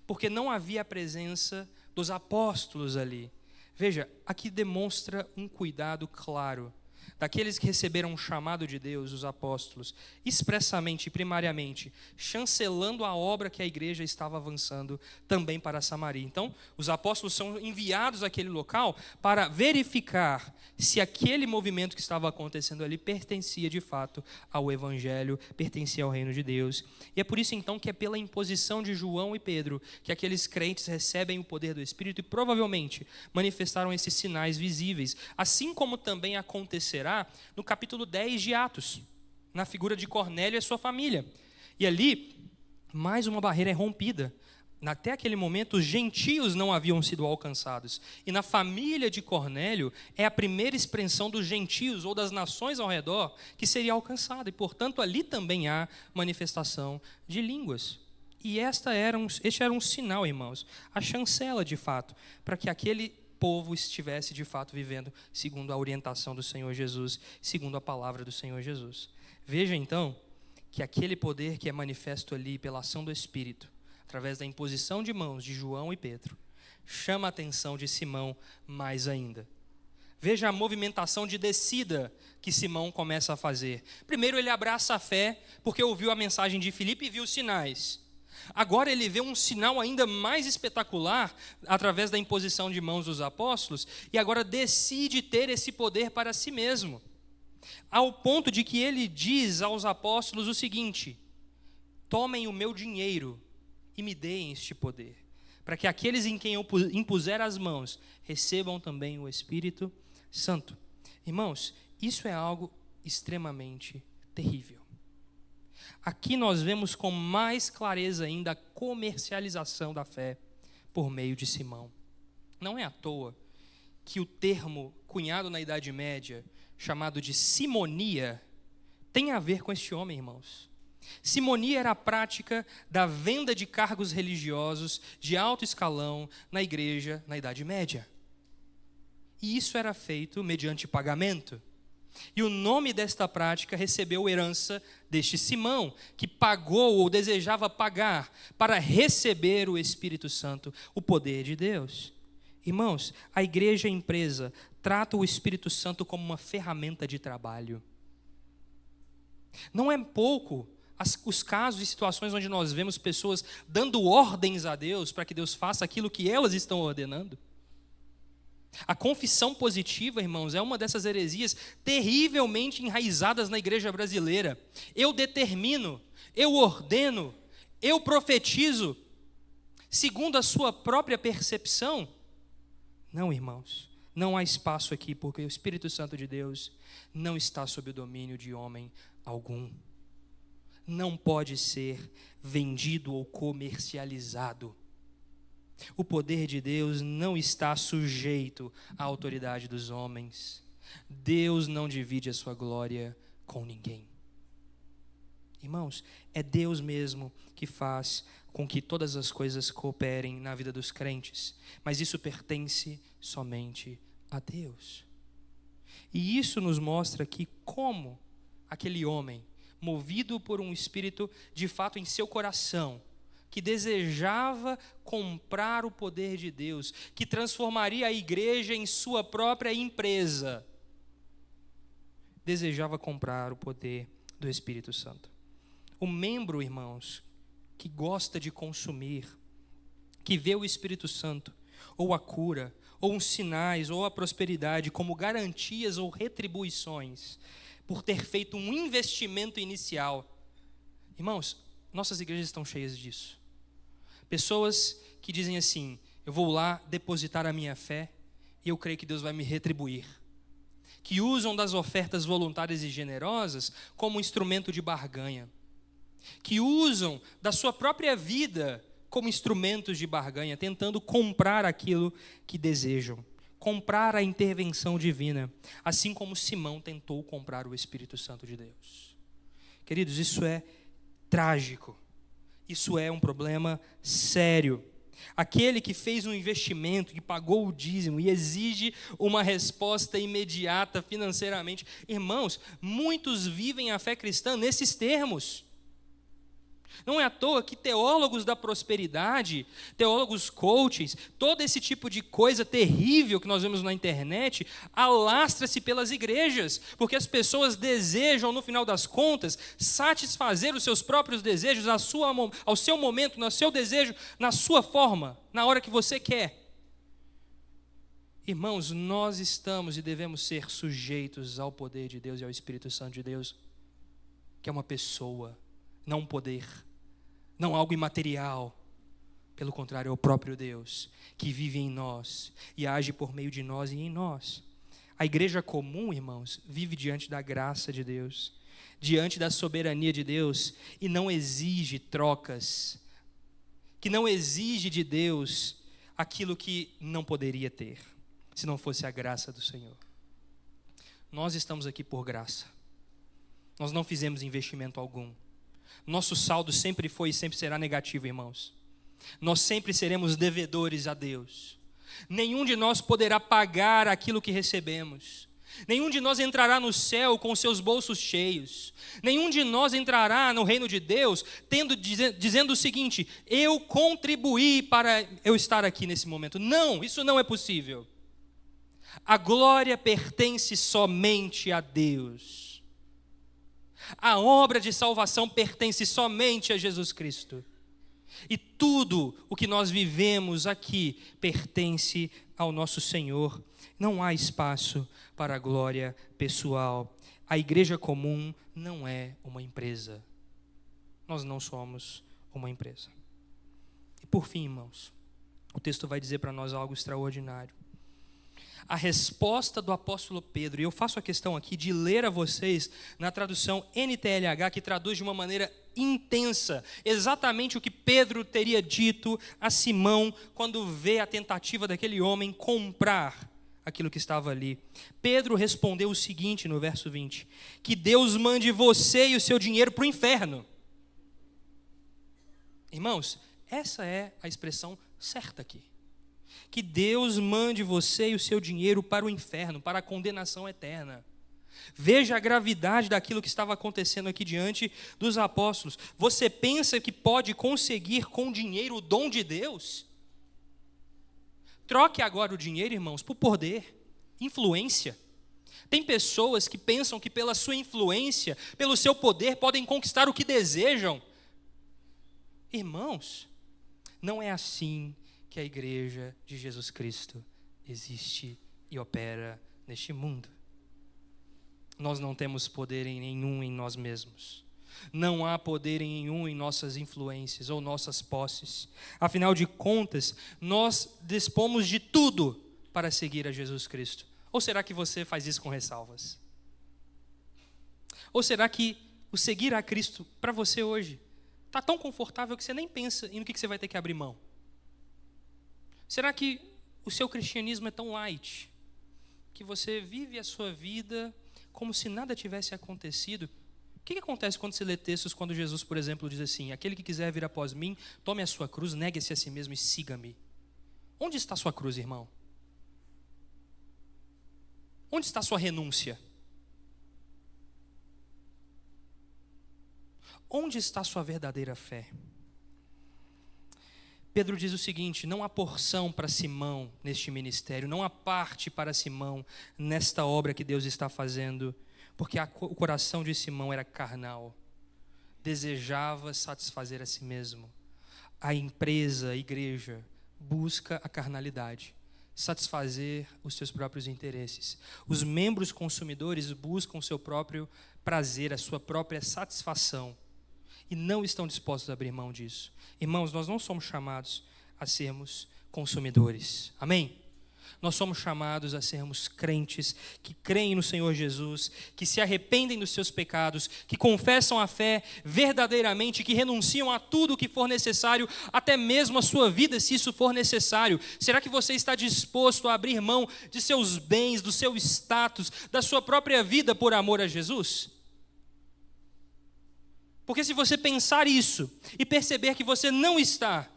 porque não havia a presença dos apóstolos ali. Veja, aqui demonstra um cuidado claro daqueles que receberam um chamado de Deus, os apóstolos, expressamente e primariamente, chancelando a obra que a igreja estava avançando também para Samaria. Então, os apóstolos são enviados àquele local para verificar se aquele movimento que estava acontecendo ali pertencia de fato ao Evangelho, pertencia ao reino de Deus. E é por isso então que é pela imposição de João e Pedro que aqueles crentes recebem o poder do Espírito e provavelmente manifestaram esses sinais visíveis, assim como também acontecerá no capítulo 10 de Atos, na figura de Cornélio e sua família. E ali, mais uma barreira é rompida. Até aquele momento, os gentios não haviam sido alcançados. E na família de Cornélio, é a primeira expressão dos gentios ou das nações ao redor que seria alcançada. E, portanto, ali também há manifestação de línguas. E este era um sinal, irmãos, a chancela, de fato, para que aquele povo estivesse de fato vivendo segundo a orientação do Senhor Jesus, segundo a palavra do Senhor Jesus. Veja então que aquele poder que é manifesto ali pela ação do Espírito, através da imposição de mãos de João e Pedro, chama a atenção de Simão mais ainda. Veja a movimentação de descida que Simão começa a fazer. Primeiro ele abraça a fé, porque ouviu a mensagem de Filipe e viu os sinais. Agora ele vê um sinal ainda mais espetacular através da imposição de mãos dos apóstolos, e agora decide ter esse poder para si mesmo, ao ponto de que ele diz aos apóstolos o seguinte: tomem o meu dinheiro e me deem este poder, para que aqueles em quem eu impuser as mãos recebam também o Espírito Santo. Irmãos, isso é algo extremamente terrível. Aqui nós vemos com mais clareza ainda a comercialização da fé por meio de Simão. Não é à toa que o termo cunhado na Idade Média, chamado de simonia, tem a ver com este homem, irmãos. Simonia era a prática da venda de cargos religiosos de alto escalão na igreja na Idade Média. E isso era feito mediante pagamento. E o nome desta prática recebeu herança deste Simão, que pagou ou desejava pagar para receber o Espírito Santo, o poder de Deus. Irmãos, a igreja empresa trata o Espírito Santo como uma ferramenta de trabalho. Não é pouco os casos e situações onde nós vemos pessoas dando ordens a Deus para que Deus faça aquilo que elas estão ordenando. A confissão positiva, irmãos, é uma dessas heresias terrivelmente enraizadas na igreja brasileira. Eu determino, eu ordeno, eu profetizo, segundo a sua própria percepção. Não, irmãos, não há espaço aqui, porque o Espírito Santo de Deus não está sob o domínio de homem algum. Não pode ser vendido ou comercializado. O poder de Deus não está sujeito à autoridade dos homens. Deus não divide a sua glória com ninguém. Irmãos, é Deus mesmo que faz com que todas as coisas cooperem na vida dos crentes, mas isso pertence somente a Deus. E isso nos mostra que como aquele homem, movido por um espírito de fato em seu coração, que desejava comprar o poder de Deus, que transformaria a igreja em sua própria empresa, desejava comprar o poder do Espírito Santo. O membro, irmãos, que gosta de consumir, que vê o Espírito Santo, ou a cura, ou os sinais, ou a prosperidade como garantias ou retribuições, por ter feito um investimento inicial. Irmãos, nossas igrejas estão cheias disso. Pessoas que dizem assim: eu vou lá depositar a minha fé e eu creio que Deus vai me retribuir. Que usam das ofertas voluntárias e generosas como instrumento de barganha. Que usam da sua própria vida como instrumentos de barganha, tentando comprar aquilo que desejam. Comprar a intervenção divina, assim como Simão tentou comprar o Espírito Santo de Deus. Queridos, isso é trágico. Isso é um problema sério. Aquele que fez um investimento, que pagou o dízimo e exige uma resposta imediata financeiramente. Irmãos, muitos vivem a fé cristã nesses termos. Não é à toa que teólogos da prosperidade, teólogos coaches, todo esse tipo de coisa terrível que nós vemos na internet, alastra-se pelas igrejas, porque as pessoas desejam, no final das contas, satisfazer os seus próprios desejos, ao seu momento, no seu desejo, na sua forma, na hora que você quer. Irmãos, nós estamos e devemos ser sujeitos ao poder de Deus e ao Espírito Santo de Deus, que é uma pessoa, não um poder, não algo imaterial. Pelo contrário, é o próprio Deus que vive em nós e age por meio de nós e em nós. A igreja comum, irmãos, vive diante da graça de Deus, diante da soberania de Deus, e não exige trocas, que não exige de Deus aquilo que não poderia ter, se não fosse a graça do Senhor. Nós estamos aqui por graça. Nós não fizemos investimento algum. Nosso saldo sempre foi e sempre será negativo, irmãos. Nós sempre seremos devedores a Deus. Nenhum de nós poderá pagar aquilo que recebemos. Nenhum de nós entrará no céu com seus bolsos cheios. Nenhum de nós entrará no reino de Deus dizendo o seguinte: eu contribuí para eu estar aqui nesse momento. Não, isso não é possível. A glória pertence somente a Deus. A obra de salvação pertence somente a Jesus Cristo. E tudo o que nós vivemos aqui pertence ao nosso Senhor. Não há espaço para a glória pessoal. A igreja comum não é uma empresa. Nós não somos uma empresa. E por fim, irmãos, o texto vai dizer para nós algo extraordinário. A resposta do apóstolo Pedro, e eu faço a questão aqui de ler a vocês na tradução NTLH, que traduz de uma maneira intensa exatamente o que Pedro teria dito a Simão quando vê a tentativa daquele homem comprar aquilo que estava ali. Pedro respondeu o seguinte no verso 20: que Deus mande você e o seu dinheiro para o inferno. Irmãos, essa é a expressão certa aqui. Que Deus mande você e o seu dinheiro para o inferno, para a condenação eterna. Veja a gravidade daquilo que estava acontecendo aqui diante dos apóstolos. Você pensa que pode conseguir com dinheiro o dom de Deus? Troque agora o dinheiro, irmãos, por poder, influência. Tem pessoas que pensam que pela sua influência, pelo seu poder, podem conquistar o que desejam. Irmãos, não é assim que a igreja de Jesus Cristo existe e opera neste mundo. Nós não temos poder nenhum em nós mesmos. Não há poder nenhum em nossas influências ou nossas posses. Afinal de contas, nós dispomos de tudo para seguir a Jesus Cristo. Ou será que você faz isso com ressalvas? Ou será que o seguir a Cristo para você hoje está tão confortável que você nem pensa em no que você vai ter que abrir mão? Será que o seu cristianismo é tão light que você vive a sua vida como se nada tivesse acontecido? O que acontece quando você lê textos quando Jesus, por exemplo, diz assim: aquele que quiser vir após mim, tome a sua cruz, negue-se a si mesmo e siga-me? Onde está a sua cruz, irmão? Onde está a sua renúncia? Onde está a sua verdadeira fé? Pedro diz o seguinte: não há porção para Simão neste ministério, não há parte para Simão nesta obra que Deus está fazendo, porque o coração de Simão era carnal, desejava satisfazer a si mesmo. A empresa, a igreja, busca a carnalidade, satisfazer os seus próprios interesses. Os membros consumidores buscam o seu próprio prazer, a sua própria satisfação, e não estão dispostos a abrir mão disso. Irmãos, nós não somos chamados a sermos consumidores. Amém? Nós somos chamados a sermos crentes que creem no Senhor Jesus, que se arrependem dos seus pecados, que confessam a fé verdadeiramente, que renunciam a tudo o que for necessário, até mesmo a sua vida, se isso for necessário. Será que você está disposto a abrir mão de seus bens, do seu status, da sua própria vida por amor a Jesus? Porque se você pensar isso e perceber que você não está,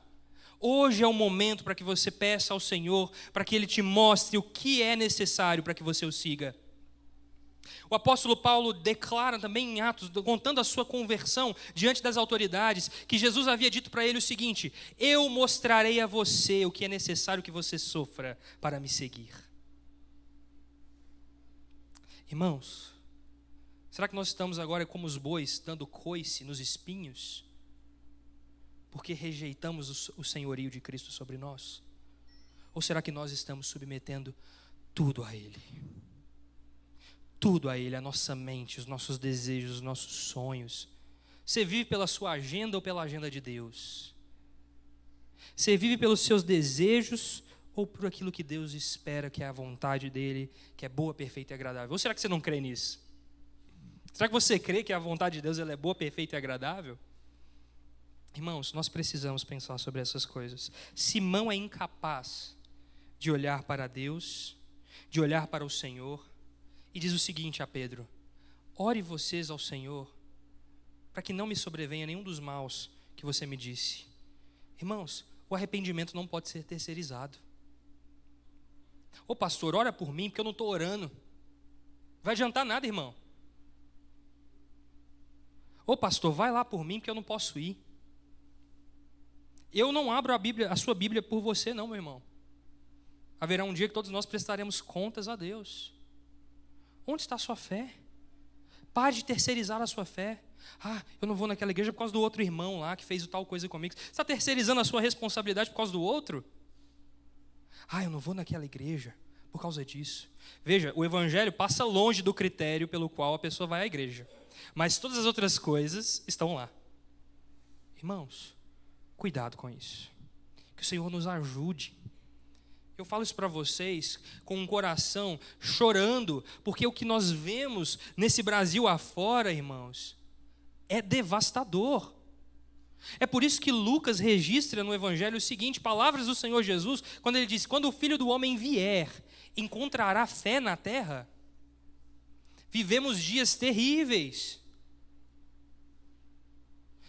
hoje é o momento para que você peça ao Senhor, para que Ele te mostre o que é necessário para que você o siga. O apóstolo Paulo declara também em Atos, contando a sua conversão diante das autoridades, que Jesus havia dito para ele o seguinte: eu mostrarei a você o que é necessário que você sofra para me seguir. Irmãos, será que nós estamos agora como os bois, dando coice nos espinhos, porque rejeitamos o senhorio de Cristo sobre nós? Ou será que nós estamos submetendo tudo a Ele? Tudo a Ele, a nossa mente, os nossos desejos, os nossos sonhos. Você vive pela sua agenda ou pela agenda de Deus? Você vive pelos seus desejos ou por aquilo que Deus espera, que é a vontade dEle, que é boa, perfeita e agradável? Ou será que você não crê nisso? Será que você crê que a vontade de Deus ela é boa, perfeita e agradável? Irmãos, nós precisamos pensar sobre essas coisas. Simão é incapaz de olhar para Deus, de olhar para o Senhor, e diz o seguinte a Pedro: ore vocês ao Senhor, para que não me sobrevenha nenhum dos maus que você me disse. Irmãos, o arrependimento não pode ser terceirizado. Ô pastor, ora por mim, porque eu não estou orando. Vai adiantar nada, irmão. Ô pastor, vai lá por mim, porque eu não posso ir. Eu não abro a sua Bíblia por você não, meu irmão. Haverá um dia que todos nós prestaremos contas a Deus. Onde está a sua fé? Pare de terceirizar a sua fé. Eu não vou naquela igreja por causa do outro irmão lá que fez tal coisa comigo. Você está terceirizando a sua responsabilidade por causa do outro? Eu não vou naquela igreja por causa disso. Veja, o evangelho passa longe do critério pelo qual a pessoa vai à igreja. Mas todas as outras coisas estão lá. Irmãos, cuidado com isso. Que o Senhor nos ajude. Eu falo isso para vocês com um coração chorando, porque o que nós vemos nesse Brasil afora, irmãos, é devastador. É por isso que Lucas registra no Evangelho o seguinte, palavras do Senhor Jesus, quando ele diz, quando o Filho do Homem vier, encontrará fé na terra? Vivemos dias terríveis.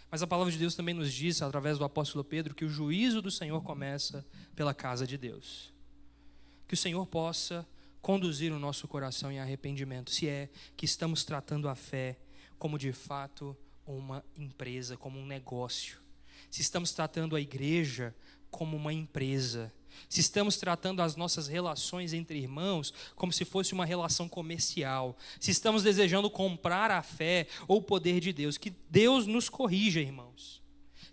Mas a palavra de Deus também nos diz, através do apóstolo Pedro, que o juízo do Senhor começa pela casa de Deus. Que o Senhor possa conduzir o nosso coração em arrependimento, se é que estamos tratando a fé como de fato uma empresa, como um negócio. Se estamos tratando a igreja como uma empresa. Se estamos tratando as nossas relações entre irmãos como se fosse uma relação comercial. Se estamos desejando comprar a fé ou o poder de Deus. Que Deus nos corrija, irmãos.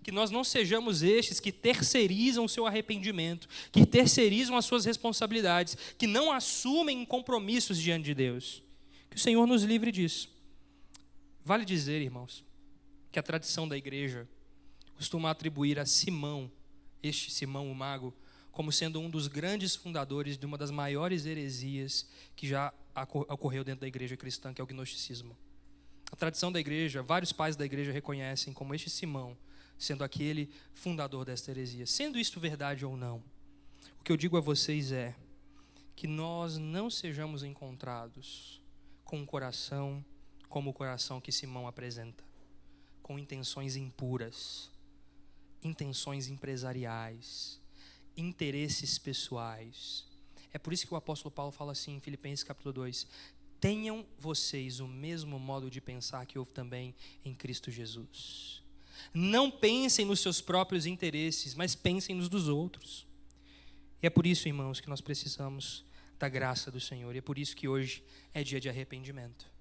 Que nós não sejamos estes que terceirizam o seu arrependimento, que terceirizam as suas responsabilidades, que não assumem compromissos diante de Deus. Que o Senhor nos livre disso. Vale dizer, irmãos, que a tradição da igreja costuma atribuir a Simão, este Simão o Mago, como sendo um dos grandes fundadores de uma das maiores heresias que já ocorreu dentro da igreja cristã, que é o gnosticismo. A tradição da igreja, vários pais da igreja reconhecem como este Simão sendo aquele fundador desta heresia. Sendo isto verdade ou não, o que eu digo a vocês é que nós não sejamos encontrados com um coração como o coração que Simão apresenta, com intenções impuras, intenções empresariais, interesses pessoais. É por isso que o apóstolo Paulo fala assim em Filipenses capítulo 2, tenham vocês o mesmo modo de pensar que houve também em Cristo Jesus. Não pensem nos seus próprios interesses, mas pensem nos dos outros. E é por isso, irmãos, que nós precisamos da graça do Senhor. E é por isso que hoje é dia de arrependimento.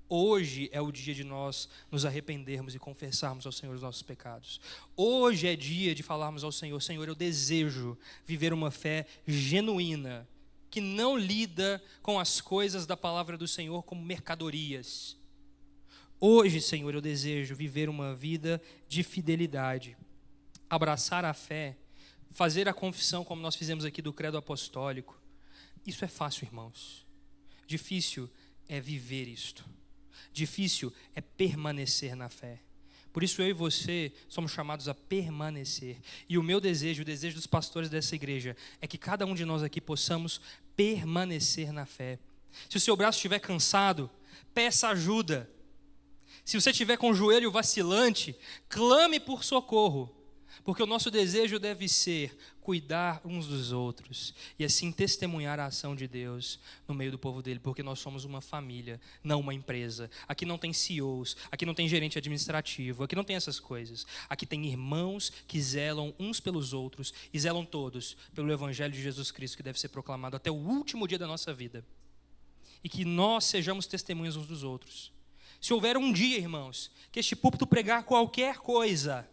Hoje é o dia de nós nos arrependermos e confessarmos ao Senhor os nossos pecados. Hoje é dia de falarmos ao Senhor, Senhor, eu desejo viver uma fé genuína, que não lida com as coisas da palavra do Senhor como mercadorias. Hoje, Senhor, eu desejo viver uma vida de fidelidade, abraçar a fé, fazer a confissão como nós fizemos aqui do credo apostólico. Isso é fácil, irmãos. Difícil é viver isto. Difícil é permanecer na fé. Por isso eu e você somos chamados a permanecer. E o meu desejo, o desejo dos pastores dessa igreja, é que cada um de nós aqui possamos permanecer na fé. Se o seu braço estiver cansado, peça ajuda. Se você estiver com o joelho vacilante, clame por socorro. Porque o nosso desejo deve ser cuidar uns dos outros e assim testemunhar a ação de Deus no meio do povo dele, porque nós somos uma família, não uma empresa. Aqui não tem CEOs, aqui não tem gerente administrativo, aqui não tem essas coisas. Aqui tem irmãos que zelam uns pelos outros e zelam todos pelo Evangelho de Jesus Cristo, que deve ser proclamado até o último dia da nossa vida. E que nós sejamos testemunhas uns dos outros. Se houver um dia, irmãos, que este púlpito pregar qualquer coisa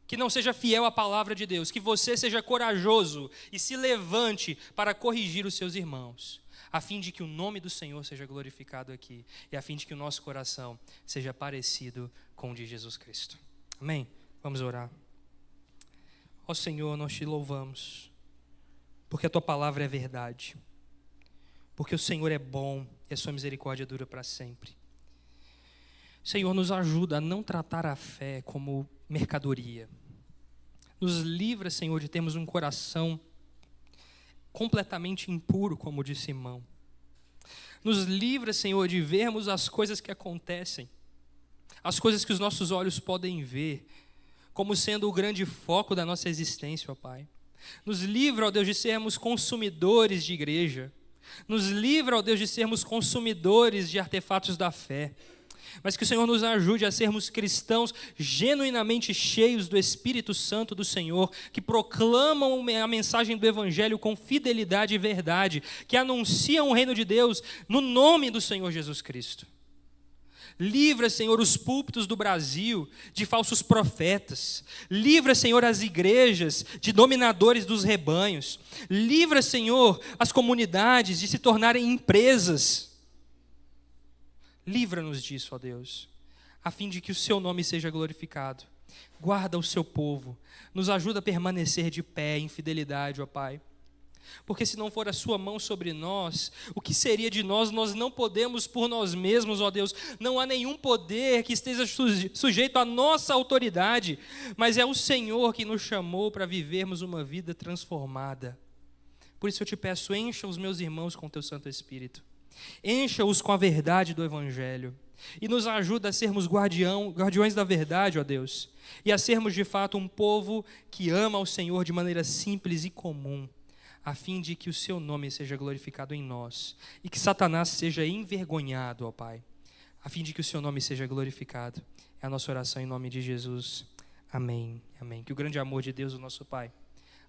que não seja fiel à palavra de Deus, que você seja corajoso e se levante para corrigir os seus irmãos, a fim de que o nome do Senhor seja glorificado aqui e a fim de que o nosso coração seja parecido com o de Jesus Cristo. Amém? Vamos orar. Ó Senhor, nós te louvamos, porque a tua palavra é verdade, porque o Senhor é bom e a sua misericórdia dura para sempre. Senhor, nos ajuda a não tratar a fé como mercadoria. Nos livra, Senhor, de termos um coração completamente impuro, como disse Simão. Nos livra, Senhor, de vermos as coisas que acontecem, as coisas que os nossos olhos podem ver, como sendo o grande foco da nossa existência, ó Pai. Nos livra, ó Deus, de sermos consumidores de igreja. Nos livra, ó Deus, de sermos consumidores de artefatos da fé. Mas que o Senhor nos ajude a sermos cristãos genuinamente cheios do Espírito Santo do Senhor, que proclamam a mensagem do Evangelho com fidelidade e verdade, que anunciam o reino de Deus no nome do Senhor Jesus Cristo. Livra, Senhor, os púlpitos do Brasil de falsos profetas. Livra, Senhor, as igrejas de dominadores dos rebanhos. Livra, Senhor, as comunidades de se tornarem empresas. Livra-nos disso, ó Deus, a fim de que o seu nome seja glorificado. Guarda o seu povo. Nos ajuda a permanecer de pé em fidelidade, ó Pai. Porque se não for a sua mão sobre nós, o que seria de nós? Nós não podemos por nós mesmos, ó Deus. Não há nenhum poder que esteja sujeito à nossa autoridade, mas é o Senhor que nos chamou para vivermos uma vida transformada. Por isso eu te peço, encha os meus irmãos com teu Santo Espírito. Encha-os com a verdade do Evangelho. E nos ajuda a sermos guardiões da verdade, ó Deus. E a sermos de fato um povo que ama o Senhor de maneira simples e comum, a fim de que o seu nome seja glorificado em nós, e que Satanás seja envergonhado, ó Pai, a fim de que o seu nome seja glorificado. É a nossa oração em nome de Jesus. Amém. Amém. Que o grande amor de Deus, o nosso Pai,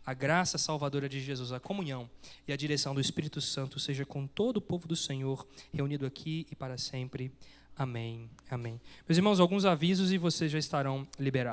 a graça salvadora de Jesus, a comunhão e a direção do Espírito Santo seja com todo o povo do Senhor, reunido aqui e para sempre. Amém. Amém. Meus irmãos, alguns avisos e vocês já estarão liberados.